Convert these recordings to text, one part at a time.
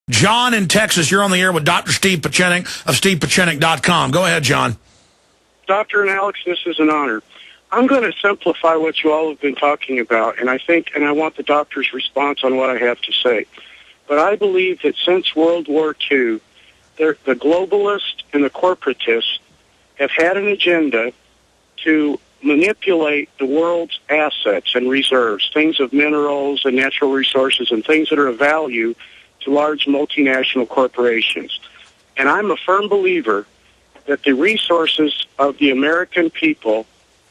John in Texas, you're on the air with Dr. Steve Pieczenik of steve-pieczenik.com. Go ahead, John. Dr. and Alex, this is an honor. I'm going to simplify what you all have been talking about, and I want the doctor's response on what I have to say. But I believe that since World War II, the globalists and the corporatists have had an agenda to manipulate the world's assets and reserves, things of minerals and natural resources and things that are of value to large multinational corporations. And I'm a firm believer that the resources of the American people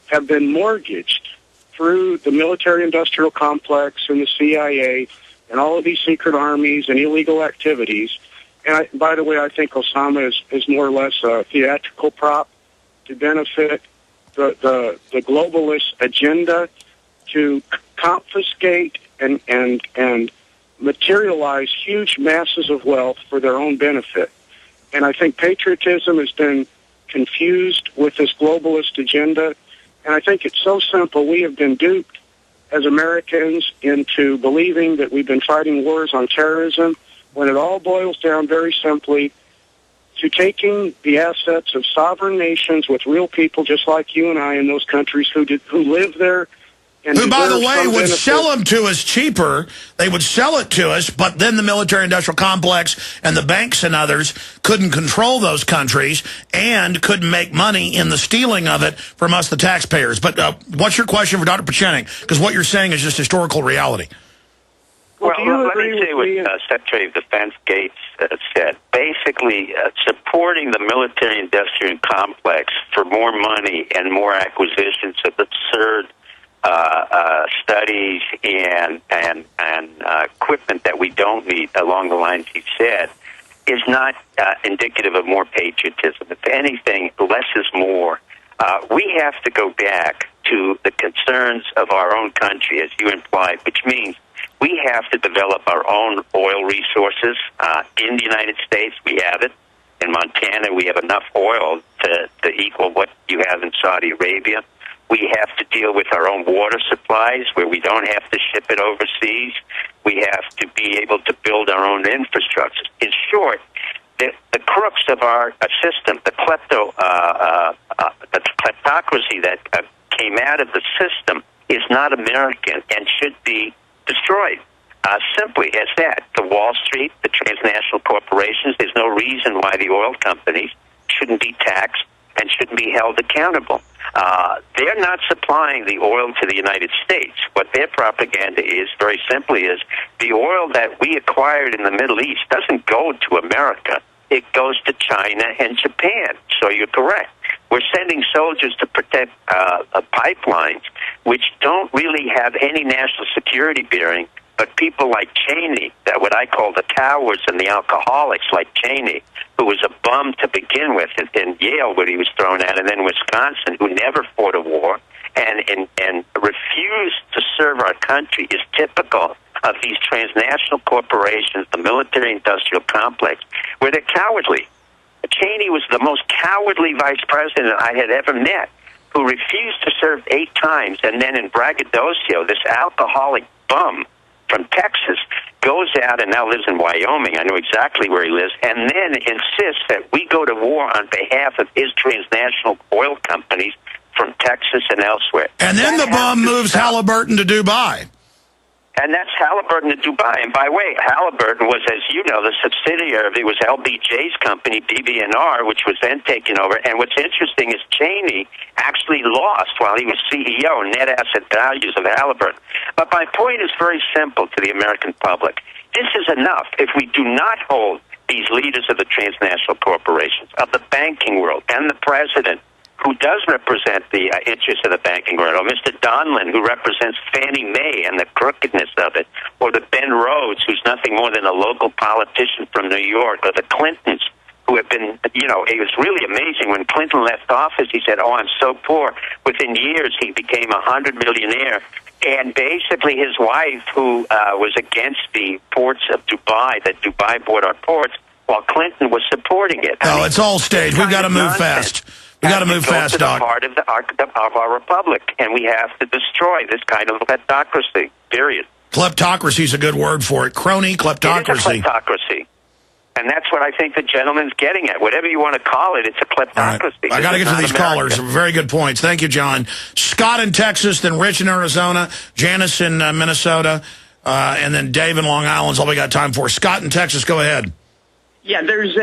have been mortgaged through the military-industrial complex and the CIA and all of these secret armies and illegal activities. And by the way, I think Osama is more or less a theatrical prop to benefit the globalist agenda to confiscate and materialize huge masses of wealth for their own benefit. And I think patriotism has been confused with this globalist agenda. And I think it's so simple. We have been duped as Americans into believing that we've been fighting wars on terrorism, when it all boils down very simply to taking the assets of sovereign nations with real people just like you and I in those countries who live there. And who, by the way, would sell them to us cheaper. They would sell it to us, but then the military-industrial complex and the banks and others couldn't control those countries and couldn't make money in the stealing of it from us, the taxpayers. But what's your question for Dr. Pieczenik? Because what you're saying is just historical reality. Well, let me say what Secretary of Defense Gates said. Basically, supporting the military-industrial complex for more money and more acquisitions of absurd studies and equipment that we don't need, along the lines he said, is not indicative of more patriotism. If anything, less is more. We have to go back to the concerns of our own country, as you implied, which means we have to develop our own oil resources. In the United States, we have it. In Montana, we have enough oil to equal what you have in Saudi Arabia. We have to deal with our own water supplies where we don't have to ship it overseas. We have to be able to build our own infrastructure. In short, the crooks of our system, the kleptocracy that came out of the system is not American and should be destroyed. Simply as that. The Wall Street, the transnational corporations, there's no reason why the oil companies shouldn't be taxed and shouldn't be held accountable. They're not supplying the oil to the United States. What their propaganda is, very simply, is the oil that we acquired in the Middle East doesn't go to America. It goes to China and Japan. So you're correct. We're sending soldiers to protect pipelines, which don't really have any national security bearing, but people like Cheney, that what I call the cowards and the alcoholics like Cheney, who was a bum to begin with in Yale when he was thrown out, and then Wisconsin, who never fought a war and refused to serve our country, is typical of these transnational corporations, the military-industrial complex, where they're cowardly. Cheney was the most cowardly vice president I had ever met, who refused to serve 8 times, and then in braggadocio, this alcoholic bum from Texas goes out and now lives in Wyoming. I know exactly where he lives, and then insists that we go to war on behalf of his transnational oil companies from Texas and elsewhere. And then the bum moves Halliburton to Dubai. And that's Halliburton to Dubai. And by the way, Halliburton was, as you know, the subsidiary of it was LBJ's company, BB&R, which was then taken over. And what's interesting is Cheney actually lost while he was CEO net asset values of Halliburton. But my point is very simple to the American public. This is enough. If we do not hold these leaders of the transnational corporations, of the banking world, and the president, who does represent the interests of the banking world, or Mr. Donlin, who represents Fannie Mae and the crookedness of it, or the Ben Rhodes, who's nothing more than a local politician from New York, or the Clintons, who have been, you know, it was really amazing. When Clinton left office, he said, I'm so poor. Within years, he became a 100 millionaire. And basically his wife, who was against the ports of Dubai, that Dubai bought our ports, while Clinton was supporting it. No, it's all staged. We've got to move fast. We've got to move fast, Doc. Part of our republic, and we have to destroy this kind of kleptocracy, period. Kleptocracy is a good word for it. Crony kleptocracy. It is a kleptocracy. And that's what I think the gentleman's getting at. Whatever you want to call it, it's a kleptocracy. Right. I got to get to these callers. Very good points. Thank you, John. Scott in Texas, then Rich in Arizona, Janice in Minnesota, and then Dave in Long Island is all we got time for. Scott in Texas, go ahead. Yeah, there's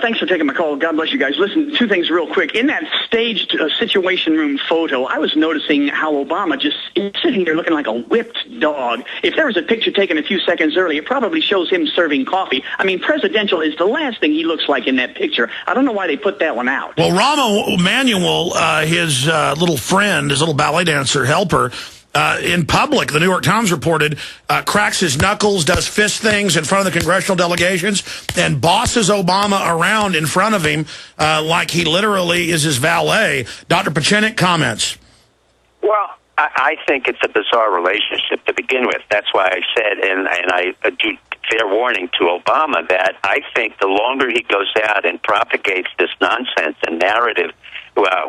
thanks for taking my call. God bless you guys. Listen, two things real quick. In that staged Situation Room photo, I was noticing how Obama just is sitting there looking like a whipped dog. If there was a picture taken a few seconds earlier, it probably shows him serving coffee. I mean, presidential is the last thing he looks like in that picture. I don't know why they put that one out. Well, Rahm Emanuel, his little friend, his little ballet dancer helper, in public, the New York Times reported, cracks his knuckles, does fist things in front of the congressional delegations, and bosses Obama around in front of him like he literally is his valet. Dr. Pieczenik comments. Well, I think it's a bizarre relationship to begin with. That's why I said, and I do fair warning to Obama, that I think the longer he goes out and propagates this nonsense and narrative,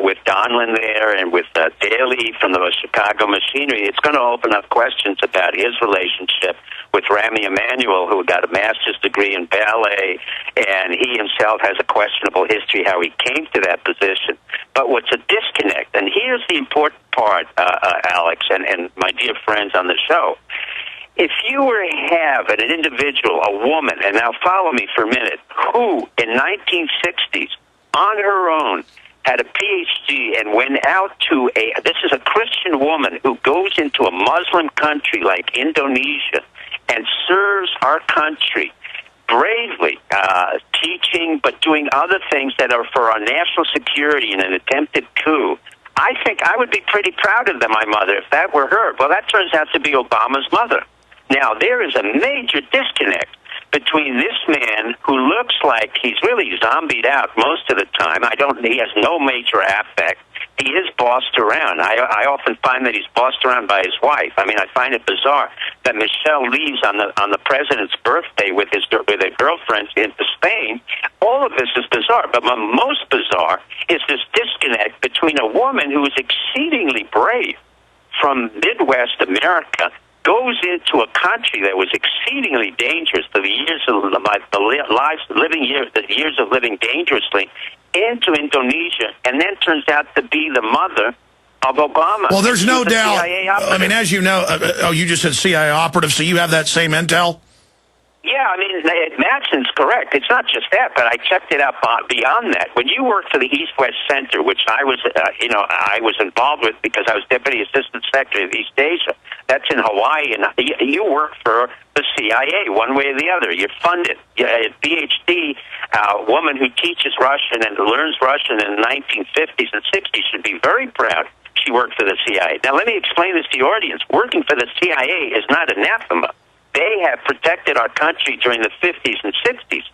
with Donlin there and with Daley from the Chicago Machinery, it's going to open up questions about his relationship with Rahm Emanuel, who got a master's degree in ballet, and he himself has a questionable history how he came to that position. But what's a disconnect, and here's the important part, Alex, and my dear friends on the show. If you were to have an individual, a woman, and now follow me for a minute, who in 1960s, on her own, had a PhD and went out to this is a Christian woman who goes into a Muslim country like Indonesia and serves our country bravely, teaching, but doing other things that are for our national security in an attempted coup. I think I would be pretty proud of my mother if that were her. Well, that turns out to be Obama's mother. Now, there is a major disconnect between this man who looks like he's really zombied out most of the time. He has no major affect. He is bossed around. I often find that he's bossed around by his wife. I mean, I find it bizarre that Michelle leaves on the president's birthday with his girlfriend into Spain. All of this is bizarre, but most bizarre is this disconnect between a woman who is exceedingly brave from Midwest America, goes into a country that was exceedingly dangerous, the years of living dangerously, into Indonesia, and then turns out to be the mother of Obama. Well, there's no doubt. I mean, as you know, you just said CIA operative, so you have that same intel? Yeah, I mean, Madsen's correct. It's not just that, but I checked it out beyond that. When you work for the East-West Center, which I was, I was involved with because I was Deputy Assistant Secretary of East Asia, that's in Hawaii, and you work for the CIA one way or the other. You're funded. A PhD woman who teaches Russian and learns Russian in the 1950s and 60s should be very proud she worked for the CIA. Now, let me explain this to the audience. Working for the CIA is not anathema. They have protected our country during the 50s and 60s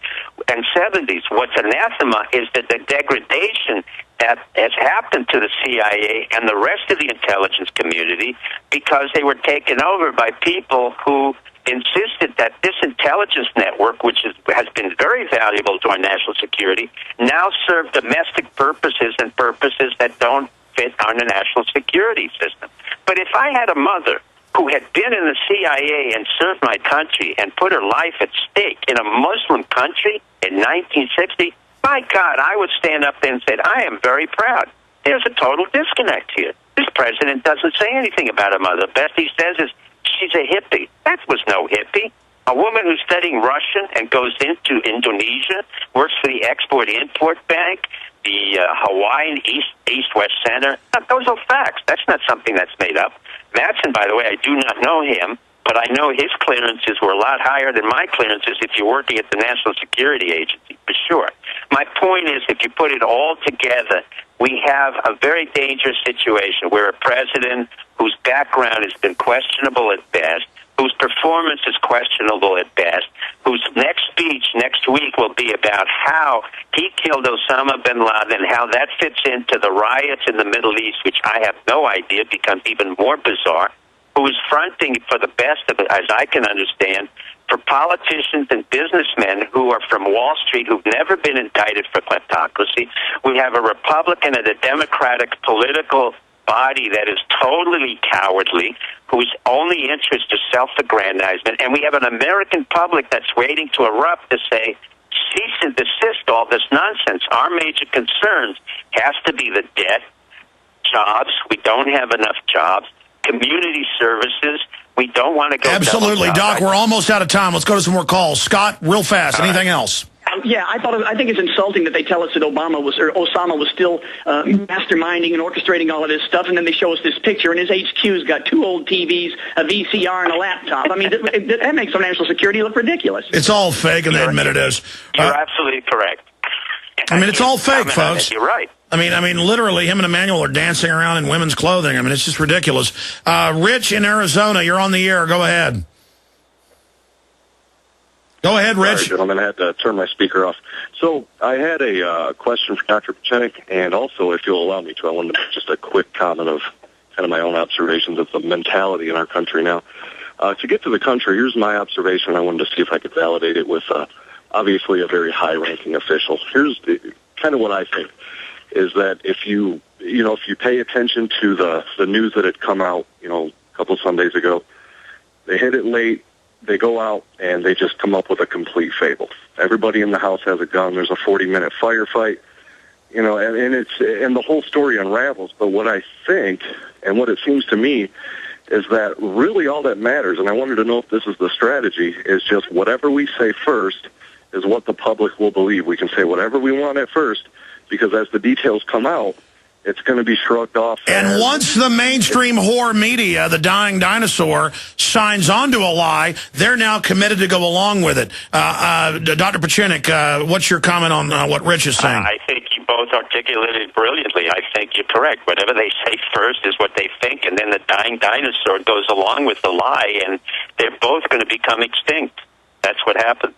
and 70s. What's anathema is that the degradation that has happened to the CIA and the rest of the intelligence community because they were taken over by people who insisted that this intelligence network, which has been very valuable to our national security, now serve domestic purposes and purposes that don't fit our national security system. But if I had a mother who had been in the CIA and served my country and put her life at stake in a Muslim country in 1960, my God, I would stand up there and say, I am very proud. There's a total disconnect here. This president doesn't say anything about her mother. Best he says is, she's a hippie. That was no hippie. A woman who's studying Russian and goes into Indonesia, works for the Export-Import Bank, the Hawaiian East-West Center. Those are facts. That's not something that's made up. Madsen, by the way, I do not know him, but I know his clearances were a lot higher than my clearances if you're working at the National Security Agency, for sure. My point is, if you put it all together, we have a very dangerous situation where a president whose background has been questionable at best, whose performance is questionable at best, whose next speech next week will be about how he killed Osama Bin Laden and how that fits into the riots in the Middle East, which I have no idea, becomes even more bizarre, who is fronting for the best of it, as I can understand, for politicians and businessmen who are from Wall Street who've never been indicted for kleptocracy. We have a Republican and a Democratic political body that is totally cowardly, whose only interest is self-aggrandizement, and we have an American public that's waiting to erupt to say, see to desist all this nonsense. Our major concerns has to be the debt, jobs. We don't have enough jobs. Community services. We don't want to go. Absolutely, Doc. We're almost out of time. Let's go to some more calls. Scott, real fast. Anything else? Yeah, I think it's insulting that they tell us that Osama was still masterminding and orchestrating all of this stuff, and then they show us this picture, and his HQ's got 2 old TVs, a VCR, and a laptop. I mean, that makes national security look ridiculous. It's all fake, and they admit it is. You're absolutely correct. I mean, it's all fake, folks. You're right. I mean, literally, him and Emmanuel are dancing around in women's clothing. I mean, it's just ridiculous. Rich in Arizona, you're on the air. Go ahead. Go ahead, Rich. Sorry, gentlemen, I had to turn my speaker off. So I had a question for Dr. Pieczenik, and also, if you'll allow me to, I wanted to make just a quick comment of kind of my own observations of the mentality in our country now. To get to the country, here's my observation. I wanted to see if I could validate it with, obviously, a very high-ranking official. Here's kind of what I think, is that if you pay attention to the news that had come out, a couple Sundays ago, they hit it late. They go out and they just come up with a complete fable. Everybody in the house has a gun. There's a 40-minute firefight, and the whole story unravels. But what I think, and what it seems to me, is that really all that matters, and I wanted to know if this is the strategy, is just whatever we say first is what the public will believe. We can say whatever we want at first, because as the details come out, it's going to be shrugged off. And once the mainstream whore media, the dying dinosaur, signs onto a lie, they're now committed to go along with it. Dr. Pieczenik, what's your comment on what Rich is saying? I think you both articulated brilliantly. I think you're correct. Whatever they say first is what they think, and then the dying dinosaur goes along with the lie, and they're both going to become extinct. That's what happens.